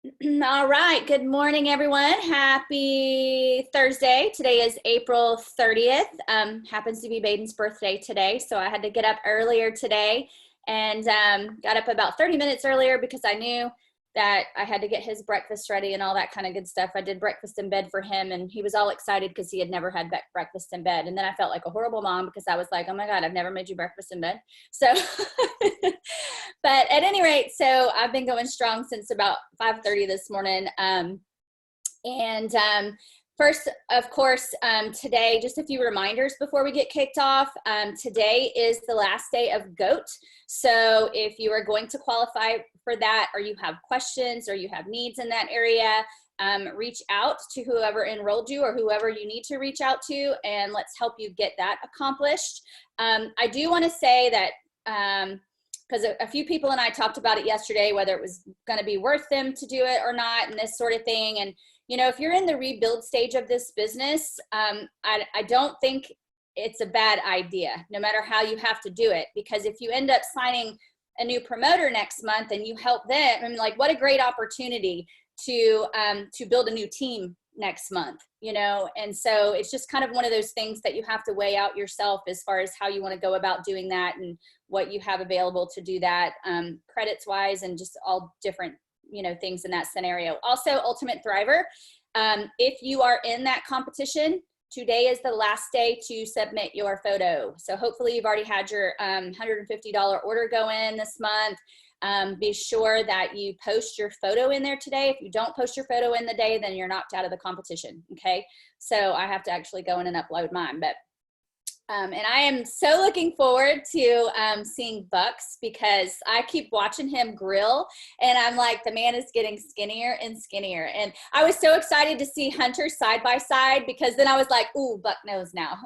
All right. Good morning, everyone. Happy Thursday. Today is April 30th. Happens to be Baden's birthday today. So I had to get up earlier today and got up about 30 minutes earlier because I knew that I had to get his breakfast ready and all that kind of good stuff. I did breakfast in bed for him and he was all excited because he had never had breakfast in bed. And then I felt like a horrible mom because I was like, oh my God, I've never made you breakfast in bed. So but at any rate, so I've been going strong since about 5:30 this morning. First, of course, today, just a few reminders before we get kicked off. Today is the last day of GOAT. So if you are going to qualify for that, or you have questions or you have needs in that area, reach out to whoever enrolled you or whoever you need to reach out to, and let's help you get that accomplished. I do want to say that because a few people and I talked about it yesterday, whether it was going to be worth them to do it or not, and this sort of thing. And, you know, if you're in the rebuild stage of this business, I don't think it's a bad idea, no matter how you have to do it. Because if you end up signing a new promoter next month and you help them, I mean, like, what a great opportunity to build a new team next month, you know? And so it's just kind of one of those things that you have to weigh out yourself as far as how you want to go about doing that and what you have available to do that, credits wise, and just all different, you know, things in that scenario. Also, Ultimate Thriver, if you are in that competition, today is the last day to submit your photo. So hopefully you've already had your $150 order go in this month. Be sure that you post your photo in there today. If you don't post your photo in the day, then you're knocked out of the competition, okay? So I have to actually go in and upload mine, but and I am so looking forward to seeing Bucks because I keep watching him grill and I'm like, the man is getting skinnier and skinnier. And I was so excited to see Hunter side by side because then I was like, ooh, Buck knows now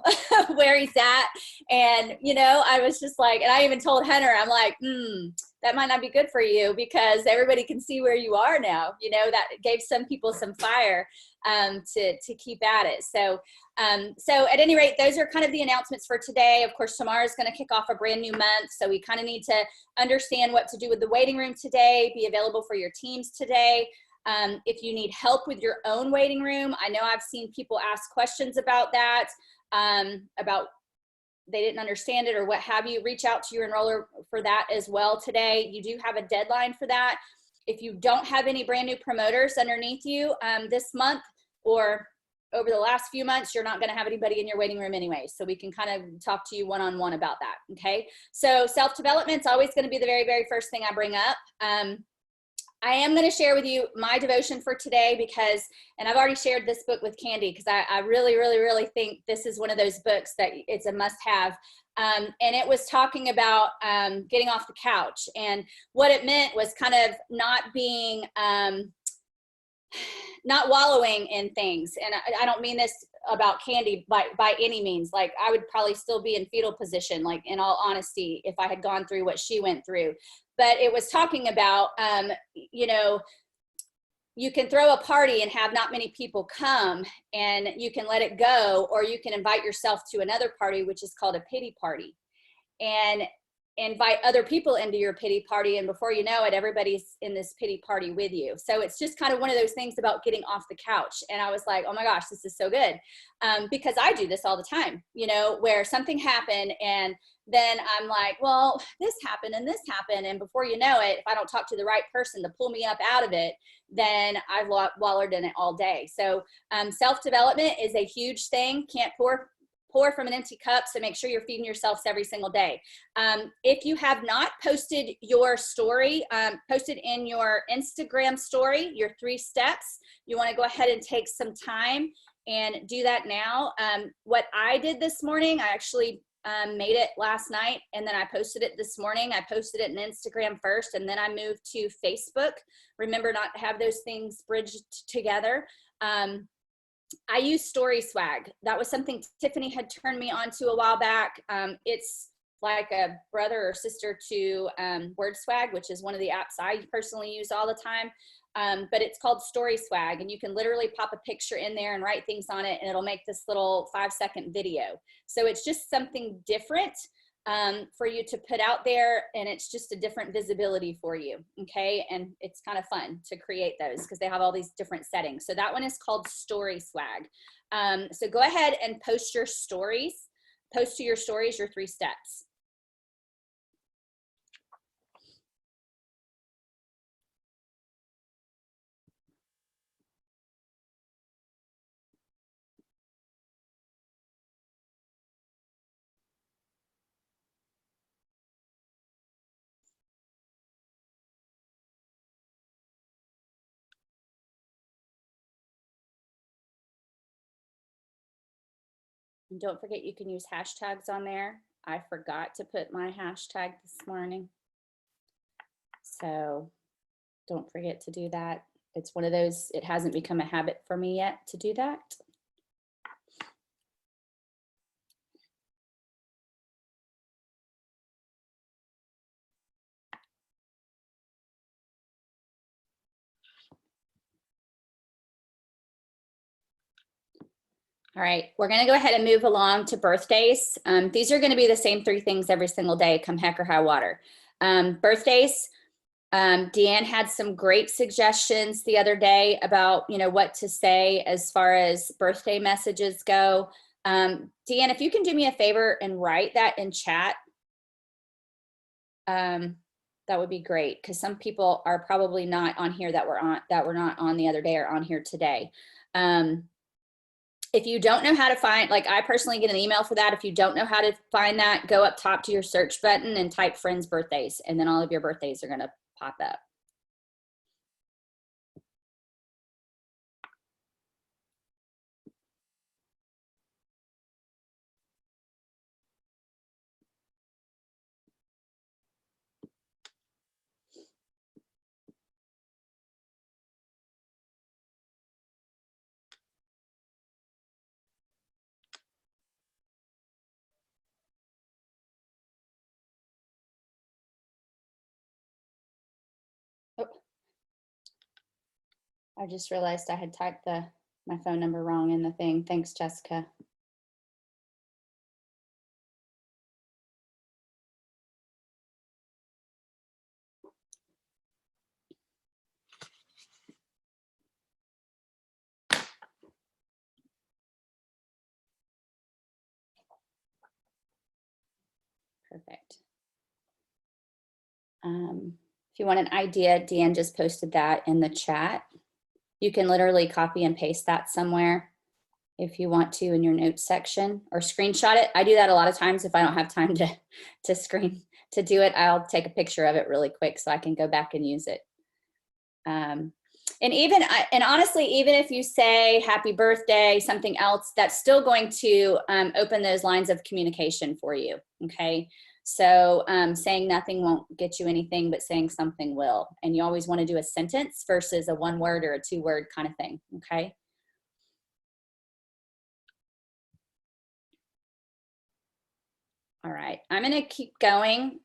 where he's at. And, you know, I was just like, and I even told Hunter, I'm like, that might not be good for you because everybody can see where you are now. You know, that gave some people some fire to keep at it. So at any rate, those are kind of the announcements for today. Of course, tomorrow is going to kick off a brand new month. So we kind of need to understand what to do with the waiting room today, be available for your teams today. If you need help with your own waiting room, I know I've seen people ask questions about that, about they didn't understand it or what have you. Reach out to your enroller for that as well today. You do have a deadline for that. If you don't have any brand new promoters underneath you this month or over the last few months, you're not going to have anybody in your waiting room anyway. So we can kind of talk to you one-on-one about that. Okay. So self-development is always going to be the very, very first thing I bring up. I am going to share with you my devotion for today because, and I've already shared this book with Candy because I really, really, really think this is one of those books that it's a must-have. And it was talking about getting off the couch, and what it meant was kind of not being, not wallowing in things. And I don't mean this about Candy by any means. Like, I would probably still be in fetal position, like, in all honesty, if I had gone through what she went through. But it was talking about, you know, you can throw a party and have not many people come and you can let it go, or you can invite yourself to another party, which is called a pity party, and invite other people into your pity party. And before you know it, everybody's in this pity party with you. So it's just kind of one of those things about getting off the couch. And I was like, oh my gosh, this is so good. Because I do this all the time, you know, where something happened and then I'm like, well, this happened and this happened. And before you know it, if I don't talk to the right person to pull me up out of it, then I've wallowed in it all day. So self-development is a huge thing. Can't pour from an empty cup, so make sure you're feeding yourselves every single day. If you have not posted your story, posted in your Instagram story, your 3 steps, you want to go ahead and take some time and do that now. What I did this morning, I actually made it last night and then I posted it this morning. I posted it in Instagram first and then I moved to Facebook. Remember not to have those things bridged together. I use Story Swag. That was something Tiffany had turned me on to a while back. It's like a brother or sister to Word Swag, which is one of the apps I personally use all the time. But it's called Story Swag, and you can literally pop a picture in there and write things on it, and it'll make this little 5-second video. So it's just something different. for you to put out there, and it's just a different visibility for you, okay? And it's kind of fun to create those because they have all these different settings. So that one is called Story Swag. So go ahead and post your stories. Post to your stories your 3 steps. And don't forget you can use hashtags on there. I forgot to put my hashtag this morning. So don't forget to do that. It's one of those, it hasn't become a habit for me yet to do that. All right, we're gonna go ahead and move along to birthdays. These are gonna be the same 3 things every single day, come heck or high water. Birthdays, Deanne had some great suggestions the other day about, you know, what to say as far as birthday messages go. Deanne, if you can do me a favor and write that in chat, that would be great, because some people are probably not on here that were not on the other day or on here today. If you don't know how to find, like I personally get an email for that. If you don't know how to find that, go up top to your search button and type friends birthdays, and then all of your birthdays are gonna pop up. Oh, I just realized I had typed my phone number wrong in the thing. Thanks, Jessica. Perfect. If you want an idea, Deanne just posted that in the chat. You can literally copy and paste that somewhere if you want to in your notes section, or screenshot it. I do that a lot of times if I don't have time to do it. I'll take a picture of it really quick so I can go back and use it. And honestly, even if you say happy birthday, something else, that's still going to open those lines of communication for you, okay? So saying nothing won't get you anything, but saying something will. And you always want to do a sentence versus a 1-word or a 2-word kind of thing, okay? All right, I'm gonna keep going.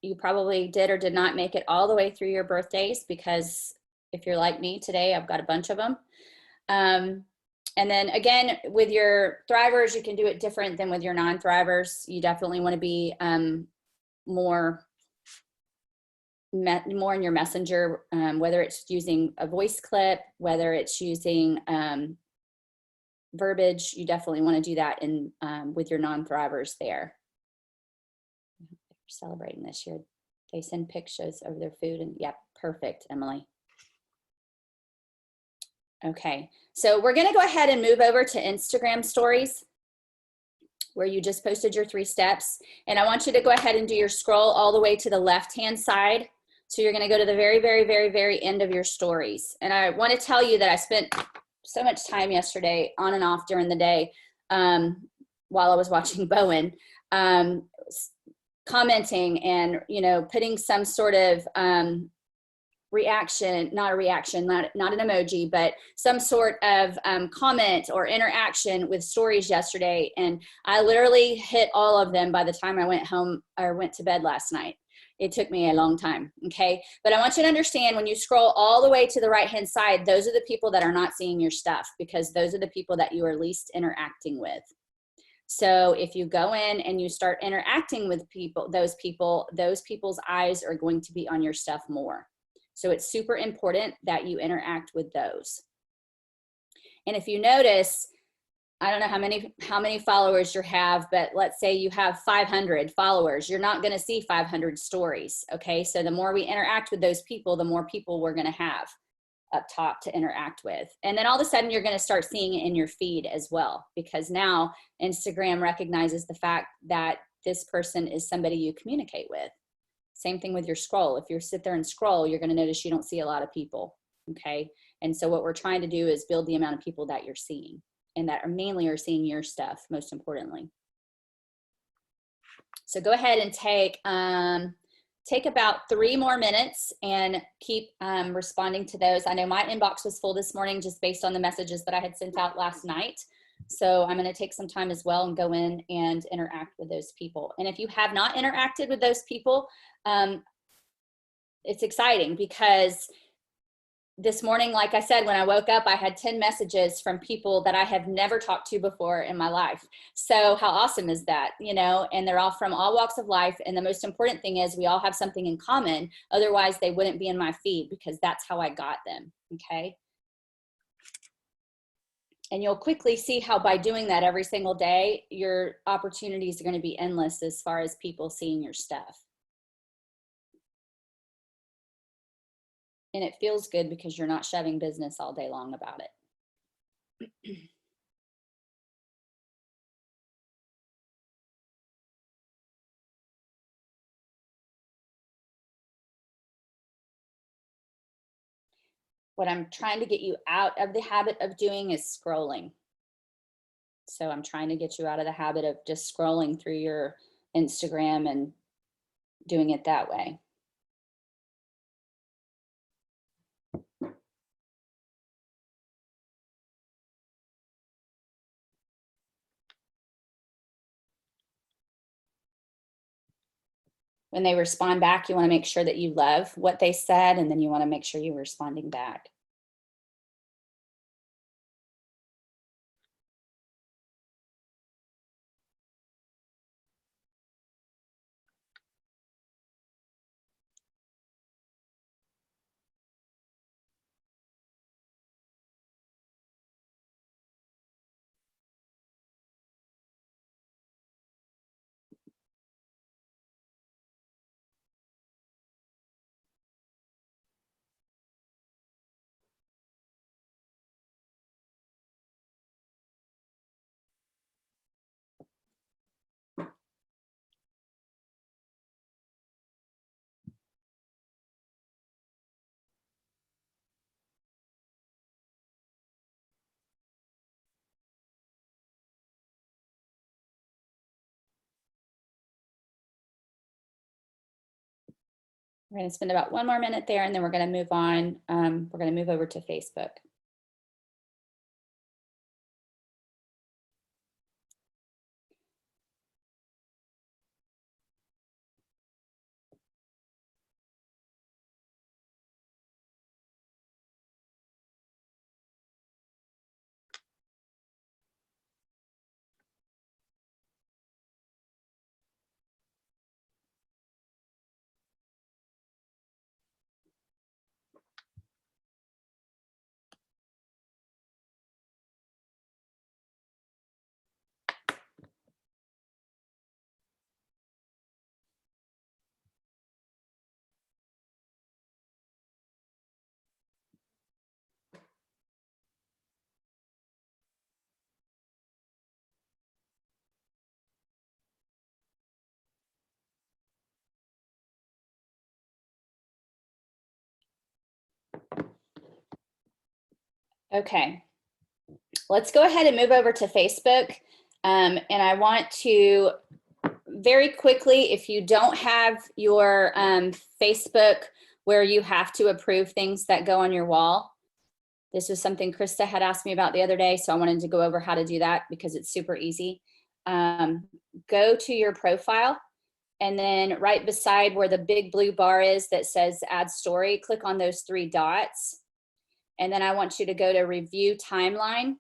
You probably did or did not make it all the way through your birthdays, because if you're like me today, I've got a bunch of them. And then again, with your thrivers, you can do it different than with your non-thrivers. You definitely want to be more in your messenger, whether it's using a voice clip, whether it's using verbiage. You definitely want to do that in with your non-thrivers there. Celebrating this year. They send pictures of their food, and yep, perfect, Emily. Okay, so we're gonna go ahead and move over to Instagram stories, where you just posted your 3 steps. And I want you to go ahead and do your scroll all the way to the left-hand side. So you're gonna go to the very, very, very, very end of your stories. And I wanna tell you that I spent so much time yesterday on and off during the day while I was watching Bowen, commenting and, you know, putting some sort of reaction, not an emoji, but some sort of comment or interaction with stories yesterday. And I literally hit all of them by the time I went home or went to bed last night. It took me a long time, okay? But I want you to understand, when you scroll all the way to the right-hand side, those are the people that are not seeing your stuff, because those are the people that you are least interacting with. So if you go in and you start interacting with people, those people's eyes are going to be on your stuff more. So it's super important that you interact with those. And if you notice, I don't know how many followers you have, but let's say you have 500 followers, you're not going to see 500 stories. Okay. So the more we interact with those people, the more people we're going to have up top to interact with. And then all of a sudden you're going to start seeing it in your feed as well, because now Instagram recognizes the fact that this person is somebody you communicate with. Same thing with your scroll. If you sit there and scroll, you're going to notice you don't see a lot of people. Okay. And so what we're trying to do is build the amount of people that you're seeing, and that are mainly are seeing your stuff, most importantly. So go ahead and take about 3 more minutes and keep responding to those. I know my inbox was full this morning just based on the messages that I had sent out last night. So I'm going to take some time as well and go in and interact with those people. And if you have not interacted with those people, it's exciting, because this morning, like I said, when I woke up, I had 10 messages from people that I have never talked to before in my life. So how awesome is that, you know? And they're all from all walks of life. And the most important thing is we all have something in common. Otherwise, they wouldn't be in my feed, because that's how I got them, okay? And you'll quickly see how by doing that every single day, your opportunities are going to be endless as far as people seeing your stuff. And it feels good because you're not shoving business all day long about it. What I'm trying to get you out of the habit of doing is scrolling. So I'm trying to get you out of the habit of just scrolling through your Instagram and doing it that way. When they respond back, you want to make sure that you love what they said, and then you want to make sure you're responding back. We're going to spend about 1 more minute there, and then we're going to move on. We're going to move over to Facebook. Okay, let's go ahead and move over to Facebook. And I want to very quickly, if you don't have your Facebook where you have to approve things that go on your wall, this was something Krista had asked me about the other day, so I wanted to go over how to do that because it's super easy. Go to your profile, and then right beside where the big blue bar is that says add story, click on those 3 dots. And then I want you to go to review timeline.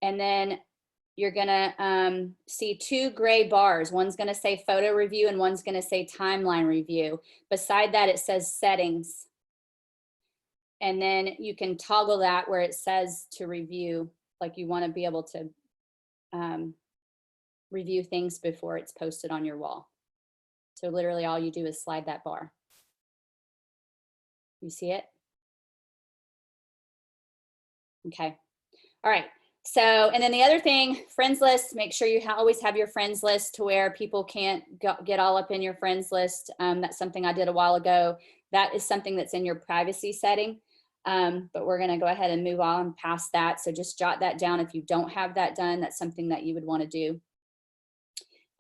And then you're gonna see 2 gray bars. One's gonna say photo review and one's gonna say timeline review. Beside that, it says settings. And then you can toggle that where it says to review, like you wanna be able to review things before it's posted on your wall. So literally all you do is slide that bar. You see it? Okay. All right. So, and then the other thing, friends list, make sure you always have your friends list to where people can't get all up in your friends list. That's something I did a while ago. That is something that's in your privacy setting. But we're going to go ahead and move on past that. So just jot that down. If you don't have that done, that's something that you would want to do.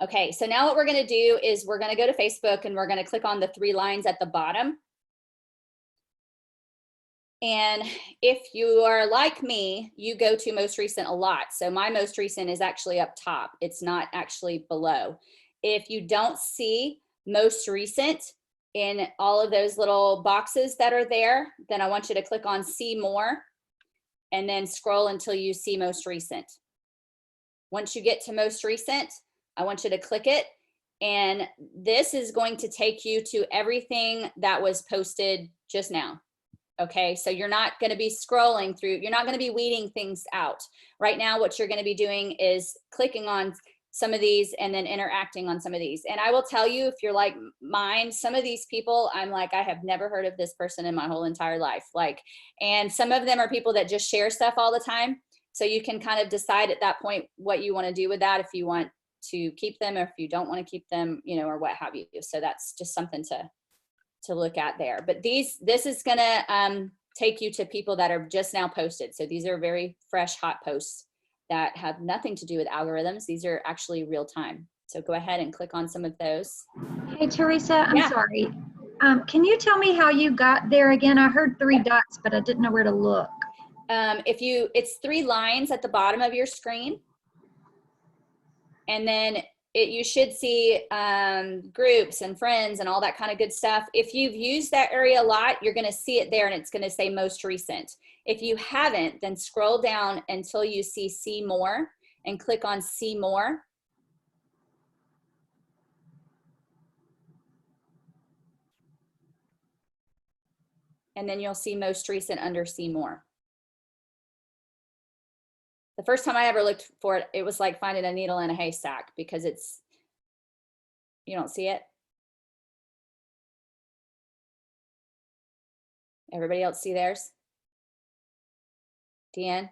Okay, so now what we're going to do is we're going to go to Facebook and we're going to click on the 3 lines at the bottom. And if you are like me, you go to most recent a lot. So my most recent is actually up top. It's not actually below. If you don't see most recent in all of those little boxes that are there, then I want you to click on see more and then scroll until you see most recent. Once you get to most recent, I want you to click it. And this is going to take you to everything that was posted just now. Okay, so you're not going to be scrolling through, you're not going to be weeding things out. Right now, what you're going to be doing is clicking on some of these and then interacting on some of these. And I will tell you, if you're like mine, some of these people, I'm like, I have never heard of this person in my whole entire life. Like, and some of them are people that just share stuff all the time. So you can kind of decide at that point what you want to do with that, if you want to keep them or if you don't want to keep them, you know, or what have you. So that's just something to look at there. But this is gonna take you to people that are just now posted. So these are very fresh, hot posts that have nothing to do with algorithms. These are actually real time. So go ahead and click on some of those. Hey, Theresa, I'm sorry. Can you tell me how you got there again? I heard 3 dots, but I didn't know where to look. It's 3 lines at the bottom of your screen. And then you should see groups and friends and all that kind of good stuff. If you've used that area a lot, you're going to see it there and it's going to say most recent. If you haven't, then scroll down until you see more and click on see more. And then you'll see most recent under see more. The first time I ever looked for it, it was like finding a needle in a haystack because you don't see it. Everybody else see theirs? Deanne,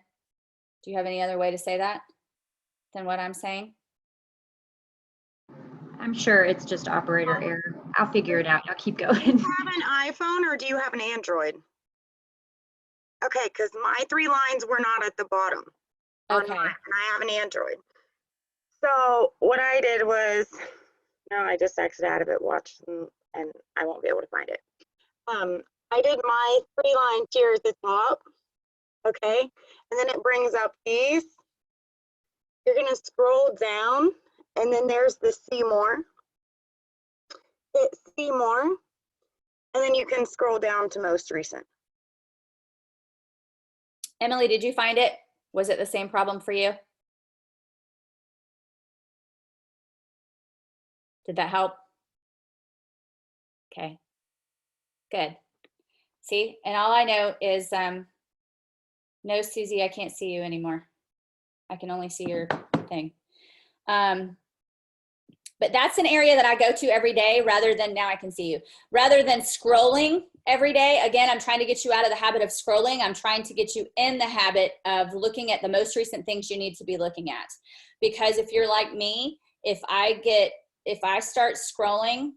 do you have any other way to say that than what I'm saying? I'm sure it's just operator error. I'll figure it out. I'll keep going. Do you have an iPhone or do you have an Android? Okay, because my 3 lines were not at the bottom. Okay. And I have an Android. So what I did was, no, I just exited out of it, watched, and I won't be able to find it. I did my 3 lines here at the top, okay? And then it brings up these. You're gonna scroll down, and then there's the see more. Hit see more, and then you can scroll down to most recent. Emily, did you find it? Was it the same problem for you? Did that help? Okay, good. See, and all I know is, no, Susie, I can't see you anymore. I can only see your thing. But that's an area that I go to every day rather than, now I can see you, rather than scrolling every day. Again, I'm trying to get you out of the habit of scrolling. I'm trying to get you in the habit of looking at the most recent things you need to be looking at. Because if you're like me, if I start scrolling,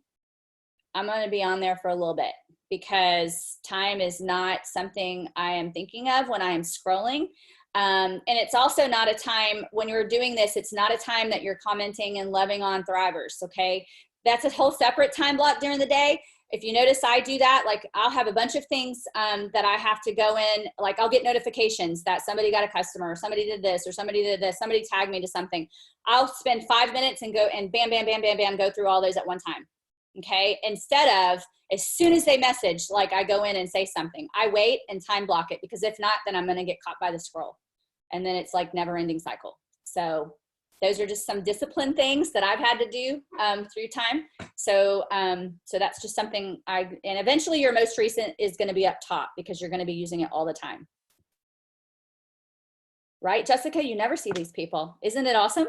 I'm going to be on there for a little bit because time is not something I am thinking of when I am scrolling. And it's also not a time when you're doing this, it's not a time that you're commenting and loving on Thrivers, okay? That's a whole separate time block during the day. If you notice I do that, like I'll have a bunch of things that I have to go in, like I'll get notifications that somebody got a customer or somebody did this or somebody did this, somebody tagged me to something. I'll spend 5 minutes and go and bam, bam, bam, bam, bam, go through all those at one time, okay? Instead of, as soon as they message, like I go in and say something. I wait and time block it because if not, then I'm gonna get caught by the scroll. And then it's like never ending cycle. So those are just some discipline things that I've had to do through time. So so that's just something and eventually your most recent is going to be up top because you're going to be using it all the time. Right, Jessica? You never see these people. Isn't it awesome?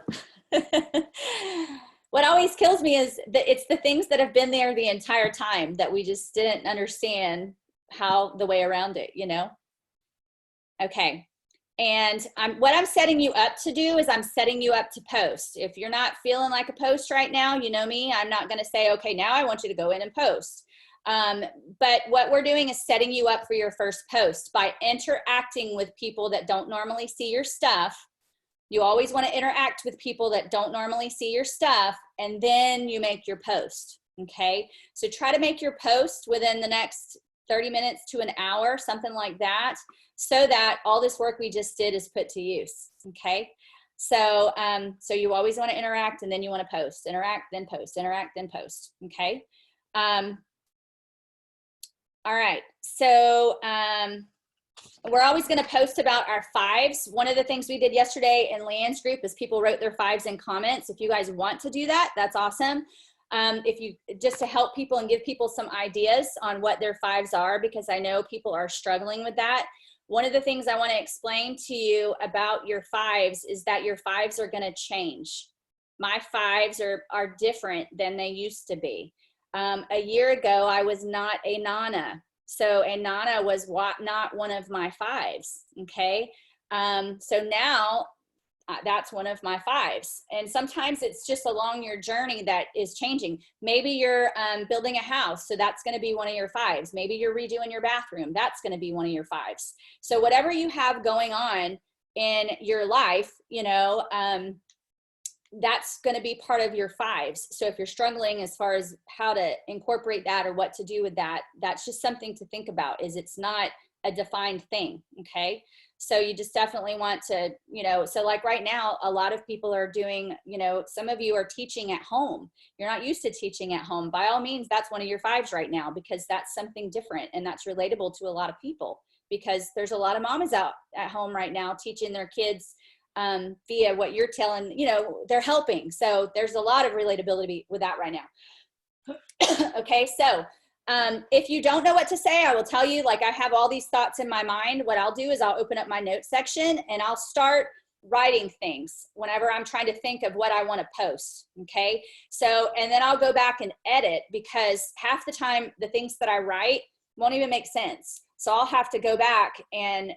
What always kills me is that it's the things that have been there the entire time that we just didn't understand how the way around it, you know? Okay. And what I'm setting you up to do is I'm setting you up to post. If you're not feeling like a post right now, you know me, I'm not going to say, okay, now I want you to go in and post. But what we're doing is setting you up for your first post by interacting with people that don't normally see your stuff. You always want to interact with people that don't normally see your stuff, and then you make your post, okay? So try to make your post within the next 30 minutes to an hour, something like that, so that all this work we just did is put to use, okay? So, so you always want to interact, and then you want to post, interact, then post, interact, then post, okay? All right, so we're always going to post about our fives. One of the things we did yesterday in Leanne's group is people wrote their fives in comments. If you guys want to do that, that's awesome. If you just to help people and give people some ideas on what their fives are, because I know people are struggling with that. One of the things I want to explain to you about your fives is that your fives are going to change. My fives are different than they used to be. A year ago, I was not a Nana. So a Nana was not one of my fives, okay? So now that's one of my fives. And sometimes it's just along your journey that is changing. Maybe you're building a house, so that's gonna be one of your fives. Maybe you're redoing your bathroom, that's gonna be one of your fives. So whatever you have going on in your life, you know, that's going to be part of your fives. So if you're struggling as far as how to incorporate that or what to do with that, that's just something to think about, is it's not a defined thing, okay? So you just definitely want to, you know, so like right now, a lot of people are doing, you know, some of you are teaching at home. You're not used to teaching at home. By all means, that's one of your fives right now, because that's something different and that's relatable to a lot of people, because there's a lot of mamas out at home right now teaching their kids via what you're telling, you know, they're helping. So there's a lot of relatability with that right now. Okay, so if you don't know what to say, I will tell you, like, I have all these thoughts in my mind. What I'll do is I'll open up my notes section and I'll start writing things whenever I'm trying to think of what I want to post, okay? So, and then I'll go back and edit, because half the time the things that I write won't even make sense. So I'll have to go back and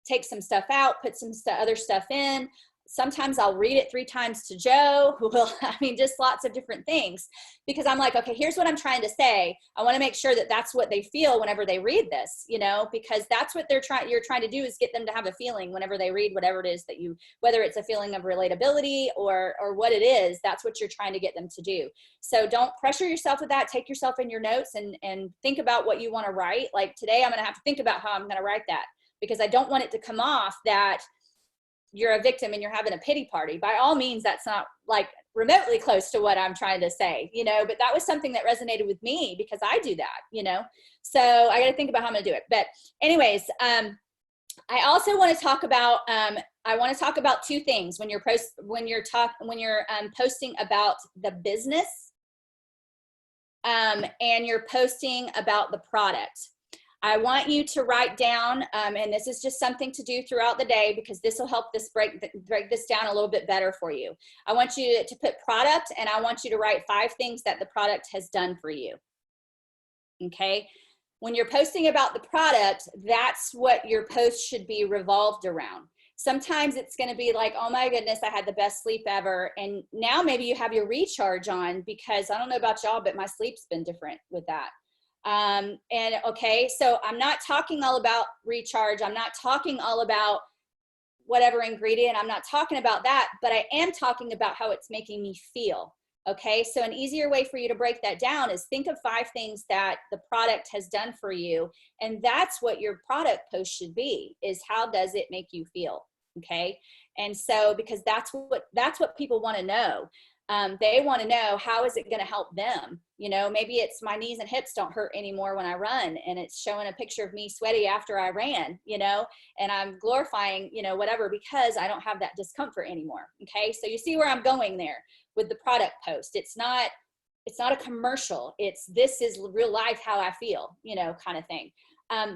take some stuff out, put some other stuff in. Sometimes I'll read it 3 times to Joe, who will, I mean, just lots of different things, because I'm like, okay, here's what I'm trying to say. I want to make sure that that's what they feel whenever they read this, you know, because that's what you're trying to do, is get them to have a feeling whenever they read whatever it is that you, whether it's a feeling of relatability or what it is, that's what you're trying to get them to do. So don't pressure yourself with that. Take yourself in your notes and think about what you want to write. Like today, I'm going to have to think about how I'm going to write that, because I don't want it to come off that you're a victim and you're having a pity party. By all means, that's not like remotely close to what I'm trying to say, you know, but that was something that resonated with me because I do that, you know, so I got to think about how I'm going to do it. But anyways, I also want to talk about, I want to talk about 2 things when you're posting about the business, and you're posting about the product. I want you to write down, and this is just something to do throughout the day, because this will help this break this down a little bit better for you. I want you to put product, and I want you to write 5 things that the product has done for you. Okay? When you're posting about the product, that's what your post should be revolved around. Sometimes it's going to be like, oh my goodness, I had the best sleep ever. And now maybe you have your recharge on, because I don't know about y'all, but my sleep's been different with that. And okay, so I'm not talking all about recharge. I'm not talking all about whatever ingredient. I'm not talking about that, but I am talking about how it's making me feel. Okay, so an easier way for you to break that down is think of 5 things that the product has done for you. And that's what your product post should be, is how does it make you feel? Okay, and so because that's what people want to know. They want to know, how is it going to help them? You know, maybe it's my knees and hips don't hurt anymore when I run, and it's showing a picture of me sweaty after I ran, you know, and I'm glorifying, you know, whatever, because I don't have that discomfort anymore. Okay. So you see where I'm going there with the product post. It's not a commercial. This is real life, how I feel, you know, kind of thing.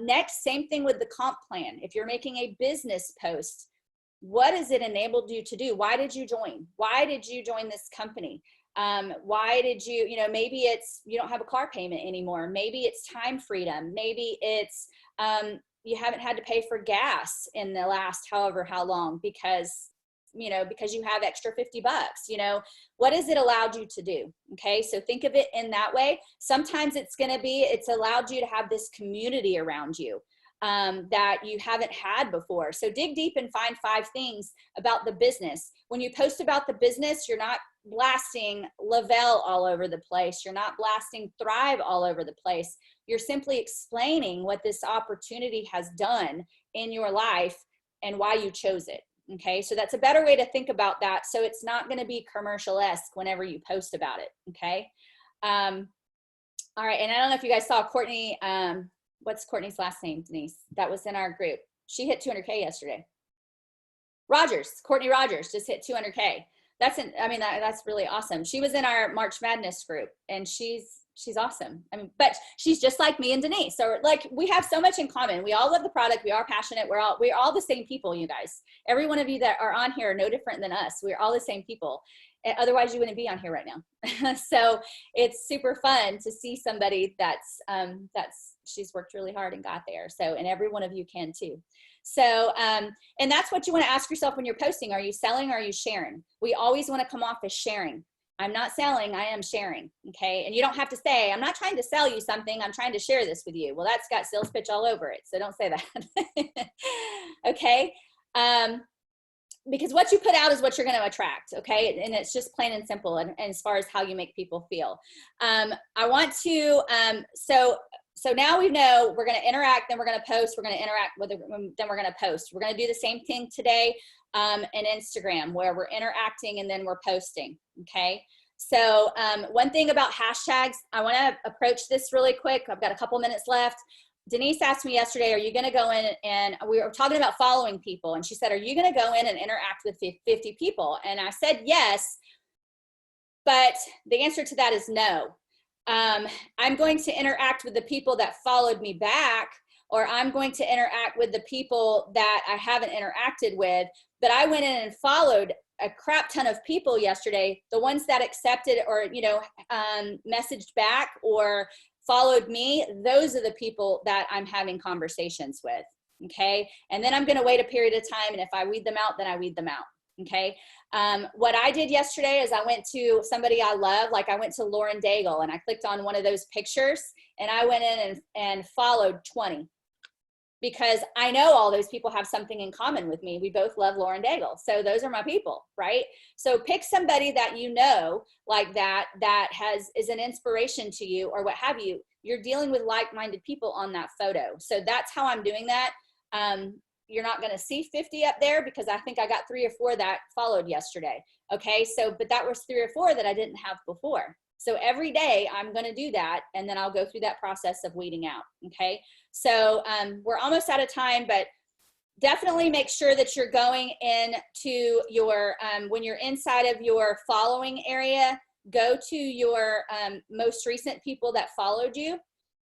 Next, same thing with the comp plan. If you're making a business post, what has it enabled you to do? Why did you join? Why did you join this company? Why did you, you know, maybe it's, you don't have a car payment anymore. Maybe it's time freedom. Maybe it's, you haven't had to pay for gas in the last however how long because, you know, because you have extra $50, you know, what has it allowed you to do? Okay. So think of it in that way. Sometimes it's allowed you to have this community around you that you haven't had before. So dig deep and find 5 things about the business. When you post about the business, you're not blasting Lavelle all over the place. You're not blasting Thrive all over the place. You're simply explaining what this opportunity has done in your life and why you chose it. Okay, so that's a better way to think about that. So it's not going to be commercial-esque whenever you post about it. Okay. All right. And I don't know if you guys saw Courtney. What's Courtney's last name, Denise? That was in our group. She hit 200K yesterday. Courtney Rogers just hit 200K. That's really awesome. She was in our March Madness group, and she's awesome. I mean, but she's just like me and Denise. So like, we have so much in common. We all love the product. We are passionate. We're all the same people, you guys. Every one of you that are on here are no different than us. We're all the same people. Otherwise you wouldn't be on here right now. So it's super fun to see somebody that's she's worked really hard and got there. So, and every one of you can too. So, and that's what you want to ask yourself when you're posting. Are you selling or are you sharing? We always want to come off as sharing. I'm not selling, I am sharing. Okay. And you don't have to say, I'm not trying to sell you something, I'm trying to share this with you. Well, that's got sales pitch all over it. So don't say that. Okay. Because what you put out is what you're going to attract. Okay. And it's just plain and simple. And as far as how you make people feel, I want to, so now we know we're going to interact, then we're going to post, we're going to interact with it, then we're going to post. We're going to do the same thing today in Instagram, where we're interacting and then we're posting. Okay. So one thing about hashtags, I want to approach this really quick. I've got a couple minutes left. Denise asked me yesterday, are you going to go in, and we were talking about following people. And she said, are you going to go in and interact with 50 people? And I said, yes, but the answer to that is no. I'm going to interact with the people that followed me back, or I'm going to interact with the people that I haven't interacted with. But I went in and followed a crap ton of people yesterday. The ones that accepted or, you know, messaged back or followed me, those are the people that I'm having conversations with. Okay. And then I'm going to wait a period of time. And if I weed them out, then I weed them out. Okay. What I did yesterday is I went to somebody I love, like I went to Lauren Daigle, and I clicked on one of those pictures, and I went in and followed 20, because I know all those people have something in common with me. We both love Lauren Daigle. So those are my people, right? So pick somebody that you know like that is an inspiration to you or what have you. You're dealing with like-minded people on that photo. So that's how I'm doing that. You're not going to see 50 up there because I think I got 3 or 4 that followed yesterday. Okay. So, but that was 3 or 4 that I didn't have before. So every day I'm going to do that, and then I'll go through that process of weeding out. Okay. So we're almost out of time, but definitely make sure that you're going into your, when you're inside of your following area, go to your most recent people that followed you.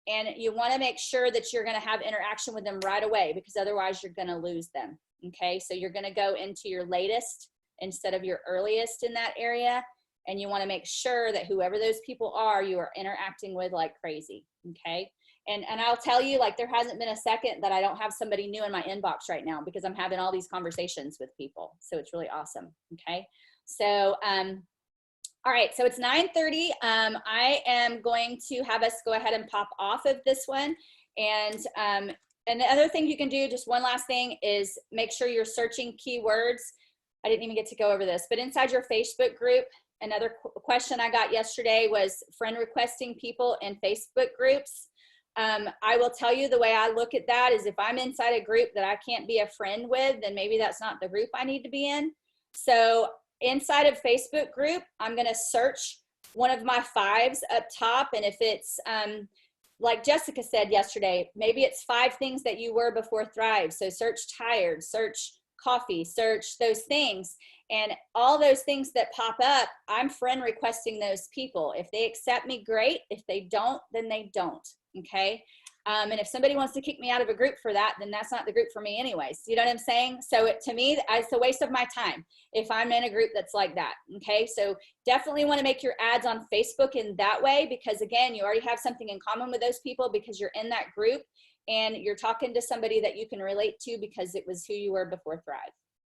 And you want to make sure that you're going to have interaction with them right away, because otherwise you're going to lose them. Okay. So you're going to go into your latest instead of your earliest in that area. And you want to make sure that whoever those people are, you are interacting with like crazy. Okay. And I'll tell you, like, there hasn't been a second that I don't have somebody new in my inbox right now, because I'm having all these conversations with people. So it's really awesome. Okay. So, all right. So it's 9:30. I am going to have us go ahead and pop off of this one. And the other thing you can do, just one last thing, is make sure you're searching keywords. I didn't even get to go over this, but inside your Facebook group, another question I got yesterday was friend requesting people in Facebook groups. I will tell you, the way I look at that is, if I'm inside a group that I can't be a friend with, then maybe that's not the group I need to be in. So inside of Facebook group, I'm going to search one of my 5s up top. And if it's, like Jessica said yesterday, maybe it's 5 things that you were before Thrive. So search tired, search coffee, search those things. And all those things that pop up, I'm friend requesting those people. If they accept me, great. If they don't, then they don't, okay? And if somebody wants to kick me out of a group for that, then that's not the group for me anyways. You know what I'm saying? So to me, it's a waste of my time if I'm in a group that's like that, okay? So definitely want to make your ads on Facebook in that way, because again, you already have something in common with those people because you're in that group and you're talking to somebody that you can relate to because it was who you were before Thrive.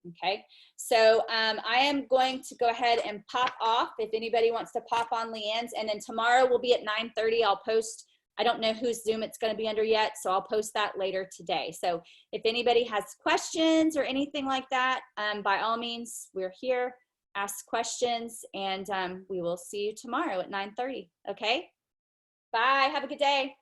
Okay, so I am going to go ahead and pop off if anybody wants to pop on Leanne's, and then tomorrow we'll be at 9:30. I'll post, I don't know whose Zoom it's going to be under yet, so I'll post that later today. So if anybody has questions or anything like that, by all means, we're here, ask questions, and we will see you tomorrow at 9:30. Okay, bye, have a good day.